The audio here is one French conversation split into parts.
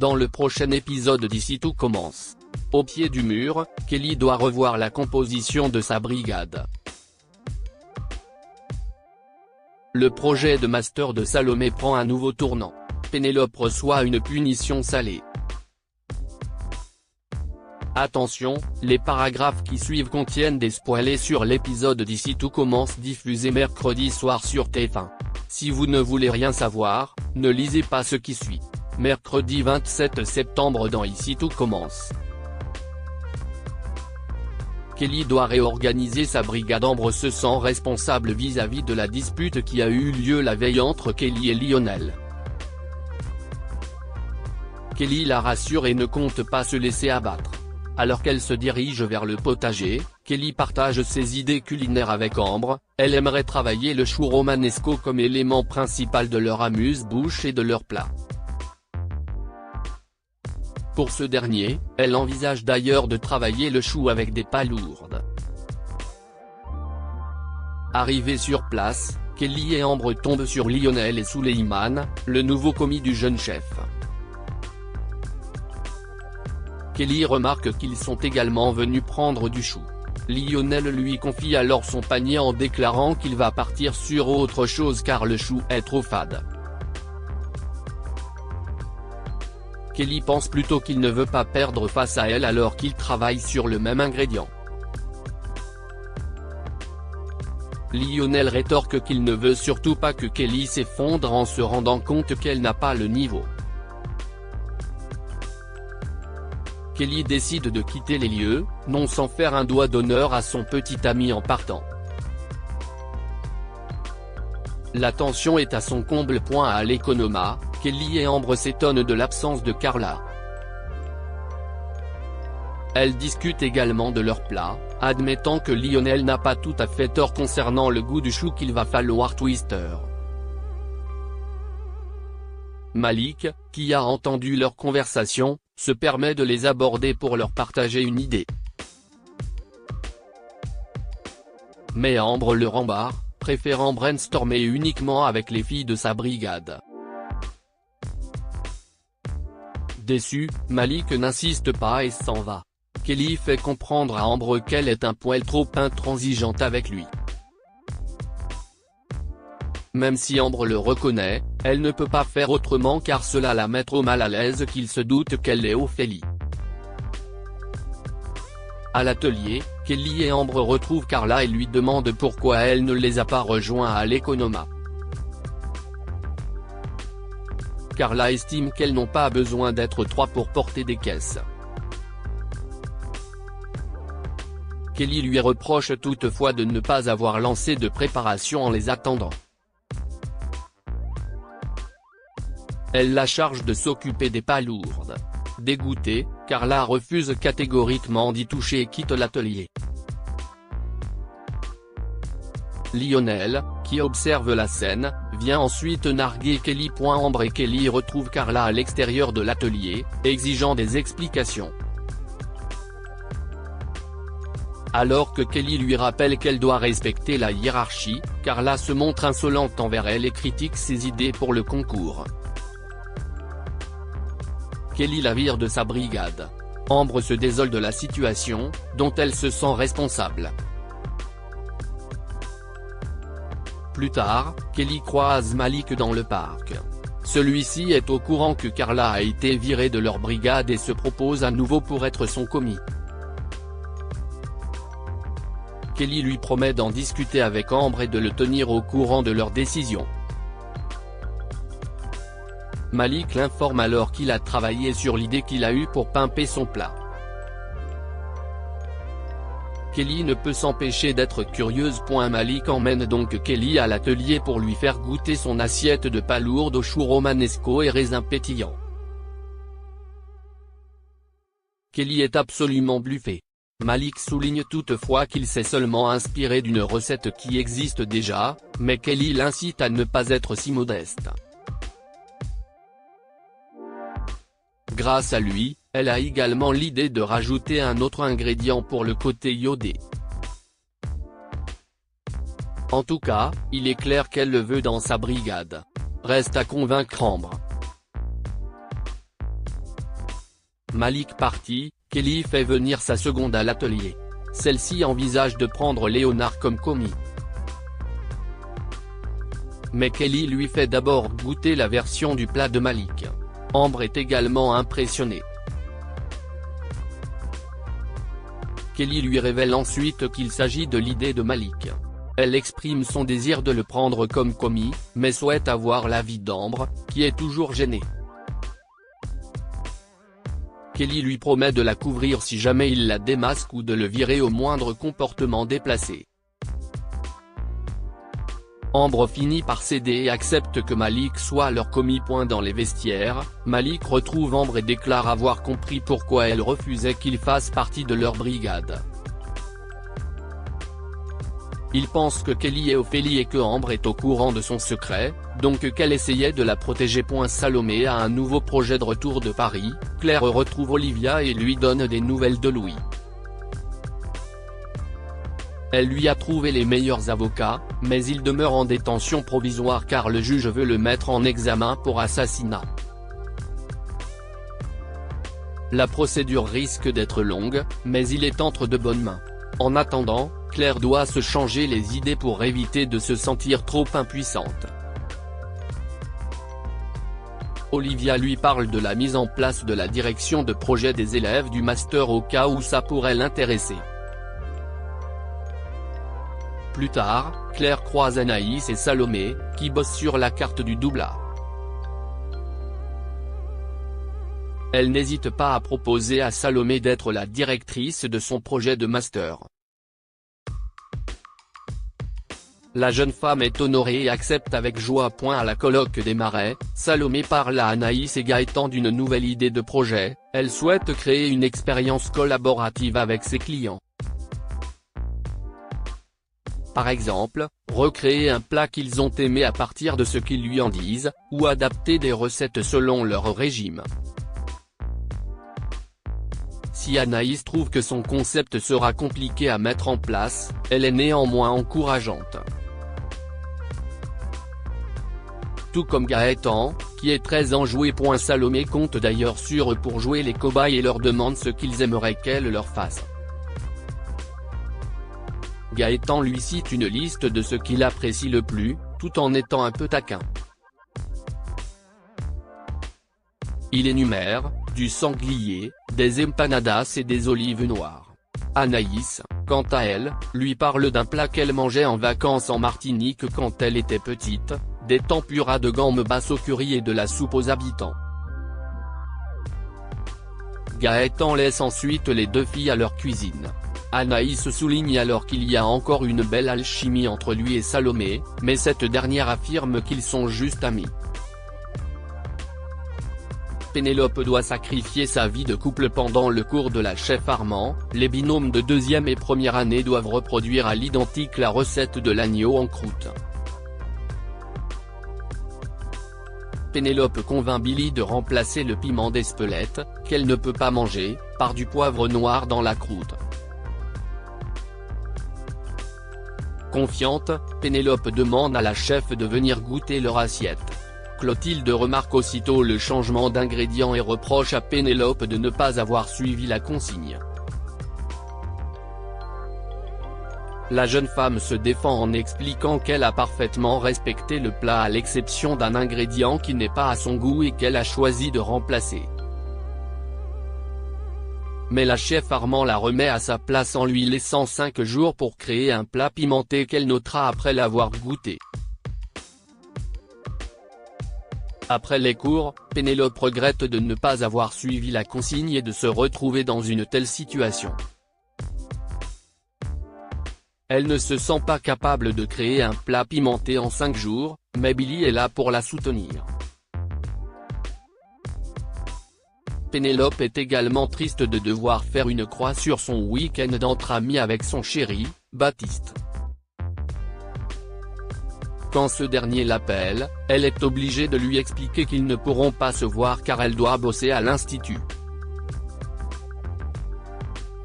Dans le prochain épisode d'Ici tout commence. Au pied du mur, Kelly doit revoir la composition de sa brigade. Le projet de master de Salomé prend un nouveau tournant. Pénélope reçoit une punition salée. Attention, les paragraphes qui suivent contiennent des spoilers sur l'épisode d'Ici tout commence diffusé mercredi soir sur TF1. Si vous ne voulez rien savoir, ne lisez pas ce qui suit. Mercredi 27 septembre dans Ici tout commence. Kelly doit réorganiser sa brigade. Ambre se sent responsable vis-à-vis de la dispute qui a eu lieu la veille entre Kelly et Lionel. Kelly la rassure et ne compte pas se laisser abattre. Alors qu'elle se dirige vers le potager, Kelly partage ses idées culinaires avec Ambre. Elle aimerait travailler le chou romanesco comme élément principal de leur amuse-bouche et de leur plat. Pour ce dernier, elle envisage d'ailleurs de travailler le chou avec des palourdes. Arrivés sur place, Kelly et Ambre tombent sur Lionel et Souleyman, le nouveau commis du jeune chef. Kelly remarque qu'ils sont également venus prendre du chou. Lionel lui confie alors son panier en déclarant qu'il va partir sur autre chose car le chou est trop fade. Kelly pense plutôt qu'il ne veut pas perdre face à elle alors qu'ils travaillent sur le même ingrédient. Lionel rétorque qu'il ne veut surtout pas que Kelly s'effondre en se rendant compte qu'elle n'a pas le niveau. Kelly décide de quitter les lieux, non sans faire un doigt d'honneur à son petit ami en partant. La tension est à son comble. À l'Economa, Kelly et Ambre s'étonnent de l'absence de Carla. Elles discutent également de leur plat, admettant que Lionel n'a pas tout à fait tort concernant le goût du chou qu'il va falloir twister. Malik, qui a entendu leur conversation, se permet de les aborder pour leur partager une idée. Mais Ambre le rembarre, préférant brainstormer uniquement avec les filles de sa brigade. Déçu, Malik n'insiste pas et s'en va. Kelly fait comprendre à Ambre qu'elle est un poil trop intransigeante avec lui. Même si Ambre le reconnaît, elle ne peut pas faire autrement car cela la met trop mal à l'aise qu'il se doute qu'elle est Ophélie. À l'atelier, Kelly et Ambre retrouvent Carla et lui demandent pourquoi elle ne les a pas rejoints à l'Economa. Carla estime qu'elles n'ont pas besoin d'être 3 pour porter des caisses. Kelly lui reproche toutefois de ne pas avoir lancé de préparation en les attendant. Elle la charge de s'occuper des palourdes. Dégoûtée, Carla refuse catégoriquement d'y toucher et quitte l'atelier. Lionel, qui observe la scène, vient ensuite narguer Kelly. Ambre et Kelly retrouvent Carla à l'extérieur de l'atelier, exigeant des explications. Alors que Kelly lui rappelle qu'elle doit respecter la hiérarchie, Carla se montre insolente envers elle et critique ses idées pour le concours. Kelly la vire de sa brigade. Ambre se désole de la situation, dont elle se sent responsable. Plus tard, Kelly croise Malik dans le parc. Celui-ci est au courant que Carla a été virée de leur brigade et se propose à nouveau pour être son commis. Kelly lui promet d'en discuter avec Ambre et de le tenir au courant de leur décision. Malik l'informe alors qu'il a travaillé sur l'idée qu'il a eue pour pimper son plat. Kelly ne peut s'empêcher d'être curieuse. Malik emmène donc Kelly à l'atelier pour lui faire goûter son assiette de palourdes au chou romanesco et raisins pétillants. Kelly est absolument bluffée. Malik souligne toutefois qu'il s'est seulement inspiré d'une recette qui existe déjà, mais Kelly l'incite à ne pas être si modeste. Grâce à lui, elle a également l'idée de rajouter un autre ingrédient pour le côté iodé. En tout cas, il est clair qu'elle le veut dans sa brigade. Reste à convaincre Ambre. Malik parti, Kelly fait venir sa seconde à l'atelier. Celle-ci envisage de prendre Léonard comme commis. Mais Kelly lui fait d'abord goûter la version du plat de Malik. Ambre est également impressionnée. Kelly lui révèle ensuite qu'il s'agit de l'idée de Malik. Elle exprime son désir de le prendre comme commis, mais souhaite avoir l'avis d'Ambre, qui est toujours gênée. Kelly lui promet de la couvrir si jamais il la démasque ou de le virer au moindre comportement déplacé. Ambre finit par céder et accepte que Malik soit leur commis. Dans les vestiaires, Malik retrouve Ambre et déclare avoir compris pourquoi elle refusait qu'il fasse partie de leur brigade. Il pense que Kelly est Ophélie et que Ambre est au courant de son secret, donc qu'elle essayait de la protéger. Salomé a un nouveau projet de retour de Paris, Claire retrouve Olivia et lui donne des nouvelles de Louis. Elle lui a trouvé les meilleurs avocats, mais il demeure en détention provisoire car le juge veut le mettre en examen pour assassinat. La procédure risque d'être longue, mais il est entre de bonnes mains. En attendant, Claire doit se changer les idées pour éviter de se sentir trop impuissante. Olivia lui parle de la mise en place de la direction de projet des élèves du master au cas où ça pourrait l'intéresser. Plus tard, Claire croise Anaïs et Salomé, qui bossent sur la carte du doublard. Elle n'hésite pas à proposer à Salomé d'être la directrice de son projet de master. La jeune femme est honorée et accepte avec joie. À la colloque des Marais, Salomé parle à Anaïs et Gaëtan d'une nouvelle idée de projet, elle souhaite créer une expérience collaborative avec ses clients. Par exemple, recréer un plat qu'ils ont aimé à partir de ce qu'ils lui en disent, ou adapter des recettes selon leur régime. Si Anaïs trouve que son concept sera compliqué à mettre en place, elle est néanmoins encourageante. Tout comme Gaëtan, qui est très enjoué. Salomé compte d'ailleurs sur eux pour jouer les cobayes et leur demande ce qu'ils aimeraient qu'elle leur fasse. Gaëtan lui cite une liste de ce qu'il apprécie le plus, tout en étant un peu taquin. Il énumère, du sanglier, des empanadas et des olives noires. Anaïs, quant à elle, lui parle d'un plat qu'elle mangeait en vacances en Martinique quand elle était petite, des tempuras de gambas au curry et de la soupe aux habitants. Gaëtan laisse ensuite les deux filles à leur cuisine. Anaïs souligne alors qu'il y a encore une belle alchimie entre lui et Salomé, mais cette dernière affirme qu'ils sont juste amis. Pénélope doit sacrifier sa vie de couple pendant le cours de la chef Armand, les binômes de deuxième et première année doivent reproduire à l'identique la recette de l'agneau en croûte. Pénélope convainc Billy de remplacer le piment d'Espelette, qu'elle ne peut pas manger, par du poivre noir dans la croûte. Confiante, Pénélope demande à la chef de venir goûter leur assiette. Clotilde remarque aussitôt le changement d'ingrédients et reproche à Pénélope de ne pas avoir suivi la consigne. La jeune femme se défend en expliquant qu'elle a parfaitement respecté le plat à l'exception d'un ingrédient qui n'est pas à son goût et qu'elle a choisi de remplacer. Mais la chef Armand la remet à sa place en lui laissant 5 jours pour créer un plat pimenté qu'elle notera après l'avoir goûté. Après les cours, Pénélope regrette de ne pas avoir suivi la consigne et de se retrouver dans une telle situation. Elle ne se sent pas capable de créer un plat pimenté en 5 jours, mais Billy est là pour la soutenir. Pénélope est également triste de devoir faire une croix sur son week-end d'entre amis avec son chéri, Baptiste. Quand ce dernier l'appelle, elle est obligée de lui expliquer qu'ils ne pourront pas se voir car elle doit bosser à l'institut.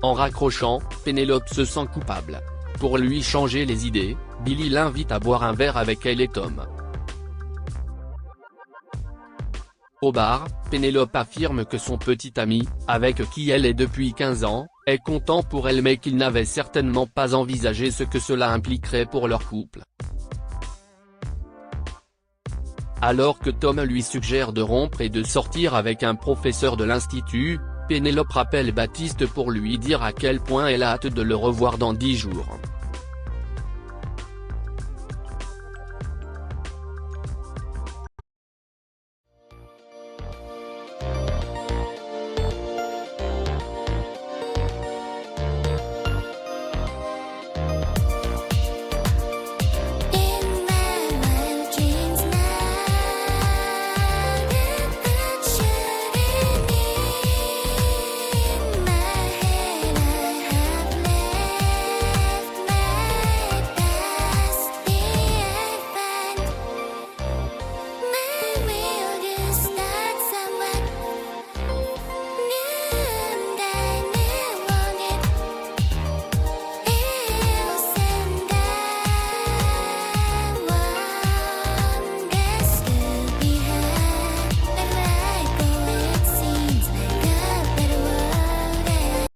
En raccrochant, Pénélope se sent coupable. Pour lui changer les idées, Billy l'invite à boire un verre avec elle et Tom. Au bar, Pénélope affirme que son petit ami, avec qui elle est depuis 15 ans, est content pour elle mais qu'il n'avait certainement pas envisagé ce que cela impliquerait pour leur couple. Alors que Tom lui suggère de rompre et de sortir avec un professeur de l'institut, Pénélope rappelle Baptiste pour lui dire à quel point elle a hâte de le revoir dans 10 jours.